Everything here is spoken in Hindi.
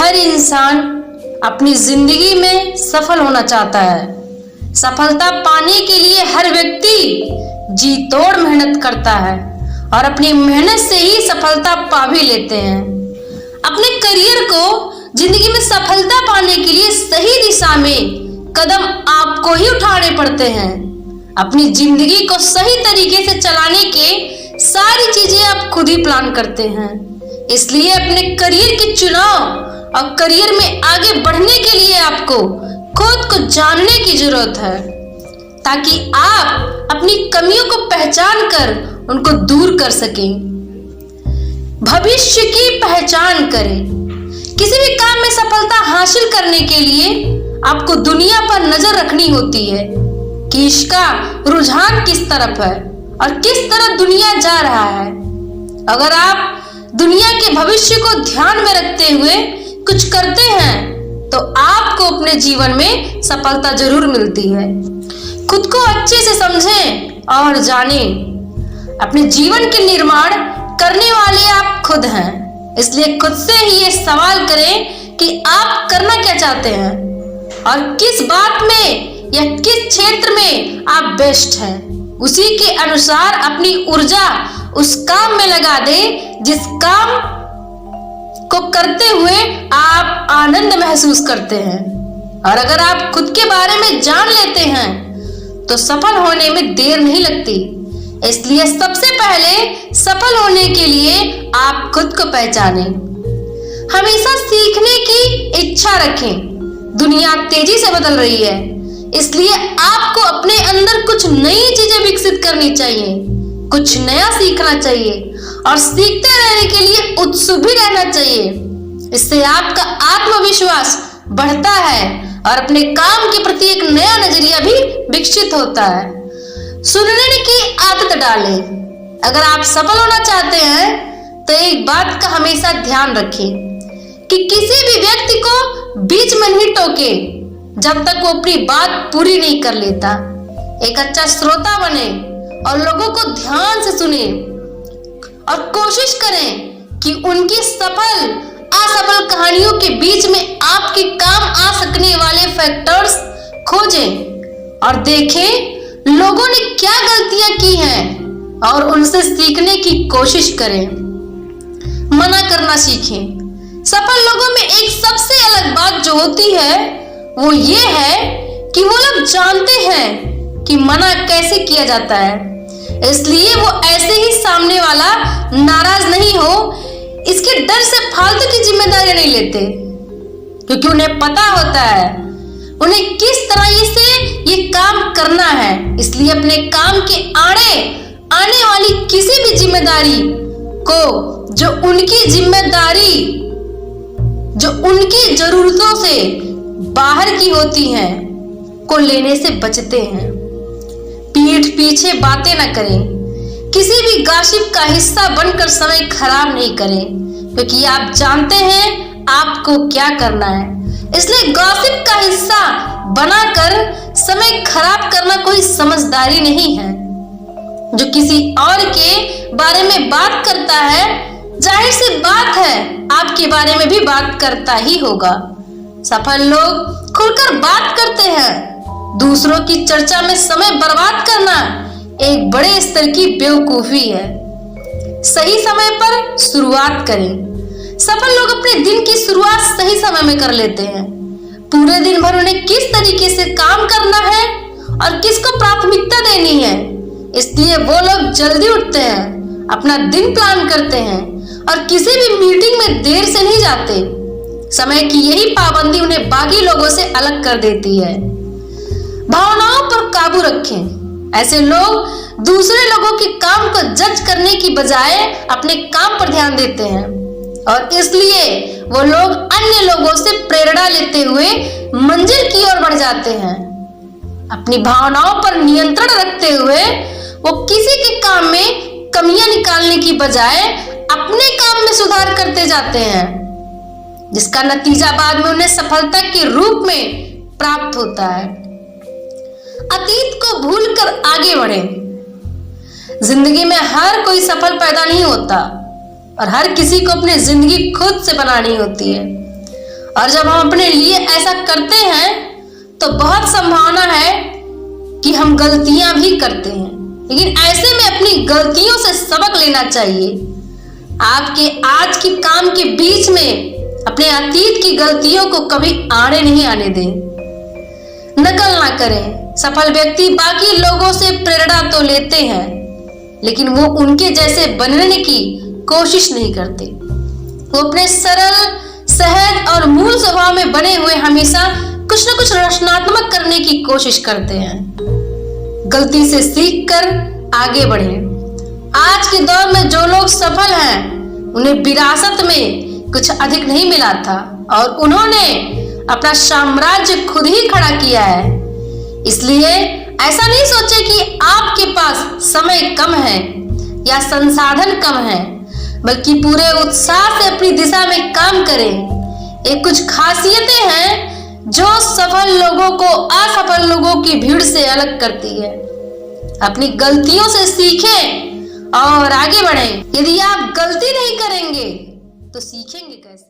हर इंसान अपनी जिंदगी में सफल होना चाहता है। सफलता पाने के लिए हर व्यक्ति जी तोड़ मेहनत करता है और अपनी मेहनत से ही सफलता पा भी लेते हैं। अपने करियर को जिंदगी में सफलता पाने के लिए सही दिशा में कदम आपको ही उठाने पड़ते हैं। अपनी जिंदगी को सही तरीके से चलाने के सारी चीजें आप खुद ही प्लान करते हैं। इसलिए अपने करियर के चुनाव और करियर में आगे बढ़ने के लिए आपको खुद को जानने की जरूरत है, ताकि आप अपनी कमियों को पहचान कर उनको दूर कर सकें। भविष्य की पहचान करें। किसी भी काम में सफलता हासिल करने के लिए आपको दुनिया पर नजर रखनी होती है कि इसका रुझान किस तरफ है और किस तरफ दुनिया जा रहा है। अगर आप दुनिया के भविष्य को ध्यान में रखते हुए कुछ करते हैं तो आपको अपने जीवन में सफलता जरूर मिलती है। खुद को अच्छे से समझें और जानें। अपने जीवन के निर्माण करने वाले आप खुद हैं, इसलिए खुद से ही ये सवाल करें कि आप करना क्या चाहते हैं और किस बात में या किस क्षेत्र में आप बेस्ट हैं। उसी के अनुसार अपनी ऊर्जा उस काम में लगा दें जिस काम को करते हुए आप आनंद महसूस करते हैं। और अगर आप खुद के बारे में जान लेते हैं तो सफल होने में देर नहीं लगती। इसलिए सबसे पहले सफल होने के लिए आप खुद को पहचानें। हमेशा सीखने की इच्छा रखें। दुनिया तेजी से बदल रही है, इसलिए आपको अपने अंदर कुछ नई चीजें विकसित करनी चाहिए, कुछ नया सीखना चाहिए और सीखते रहने के लिए उत्सुक भी रहना चाहिए। इससे आपका आत्मविश्वास बढ़ता है और अपने काम के प्रति एक नया नजरिया भी विकसित होता है। सुनने की आदत डालें। अगर आप सफल होना चाहते हैं तो एक बात का हमेशा ध्यान रखें कि किसी भी व्यक्ति को बीच में नहीं टोके जब तक वो अपनी बात पूरी नहीं कर लेता। एक अच्छा श्रोता बने और लोगों को ध्यान से सुने और कोशिश करें कि उनकी सफल असफल कहानियों के बीच में आपके काम आ सकने वाले फैक्टर्स खोजें और देखें लोगों ने क्या गलतियां की हैं और उनसे सीखने की कोशिश करें। मना करना सीखें। सफल लोगों में एक सबसे अलग बात जो होती है वो ये है कि वो लोग जानते हैं कि मना कैसे किया जाता है, इसलिए वो ऐसे ही सामने वाला नाराज नहीं हो इसके डर से फालतू की जिम्मेदारी नहीं लेते, क्योंकि उन्हें पता होता है उन्हें किस तरह से ये काम करना है। इसलिए अपने काम के आने वाली किसी भी जिम्मेदारी को जो उनकी जरूरतों से बाहर की होती हैं को लेने से बचते हैं। पीठ पीछे बातें न करें। किसी भी गॉसिप का हिस्सा बनकर समय खराब नहीं करें, क्योंकि आप जानते हैं आपको क्या करना है। इसलिए गॉसिप का हिस्सा बनाकर समय खराब करना कोई समझदारी नहीं है। जो किसी और के बारे में बात करता है, जाहिर सी बात है आपके बारे में भी बात करता ही होगा। सफल लोग खुलकर बात करते हैं। दूसरों की चर्चा में समय बर्बाद करना एक बड़े स्तर की बेवकूफी है। सही समय पर शुरुआत करें। सफल लोग अपने दिन की शुरुआत सही समय में कर लेते हैं। पूरे दिन भर उन्हें किस तरीके से काम करना है और किसको प्राथमिकता देनी है, इसलिए वो लोग जल्दी उठते हैं, अपना दिन प्लान करते हैं और किसी भी मीटिंग में देर से नहीं जाते। समय की यही पाबंदी उन्हें बाकी लोगों से अलग कर देती है। भावनाओं पर काबू रखें। ऐसे लोग दूसरे लोगों के काम को जज करने की बजाय अपने काम पर ध्यान देते हैं और इसलिए वो लोग अन्य लोगों से प्रेरणा लेते हुए मंजिल की ओर बढ़ जाते हैं। अपनी भावनाओं पर नियंत्रण रखते हुए वो किसी के काम में कमियां निकालने की बजाय अपने काम में सुधार करते जाते हैं, जिसका नतीजा बाद में उन्हें सफलता के रूप में प्राप्त होता है। अतीत को भूलकर आगे बढ़ें। जिंदगी में हर कोई सफल पैदा नहीं होता और हर किसी को अपनी जिंदगी खुद से बनानी होती है। और जब हम अपने लिए ऐसा करते हैं तो बहुत संभावना है कि हम गलतियां भी करते हैं, लेकिन ऐसे में अपनी गलतियों से सबक लेना चाहिए। आपके आज के काम के बीच में अपने अतीत की गलतियों को कभी आड़े नहीं आने दें। नकल ना करें। सफल व्यक्ति बाकी लोगों से प्रेरणा तो लेते हैं, लेकिन वो उनके जैसे बनने की कोशिश नहीं करते। वो अपने सरल, सहज और मूल स्वभाव में बने हुए हमेशा कुछ न कुछ रचनात्मक करने की कोशिश करते हैं। गलती से सीखकर आगे बढ़ें। आज के दौर में जो लोग सफल हैं, उन्हें विरासत में कुछ अधिक नहीं मिला था और उन्होंने अपना साम्राज्य खुद ही खड़ा किया है। इसलिए ऐसा नहीं सोचे कि आपके पास समय कम है या संसाधन कम है, बल्कि पूरे उत्साह से अपनी दिशा में काम करें। एक कुछ खासियतें हैं जो सफल लोगों को असफल लोगों की भीड़ से अलग करती है। अपनी गलतियों से सीखें और आगे बढ़ें। यदि आप गलती नहीं करेंगे तो सीखेंगे कैसे?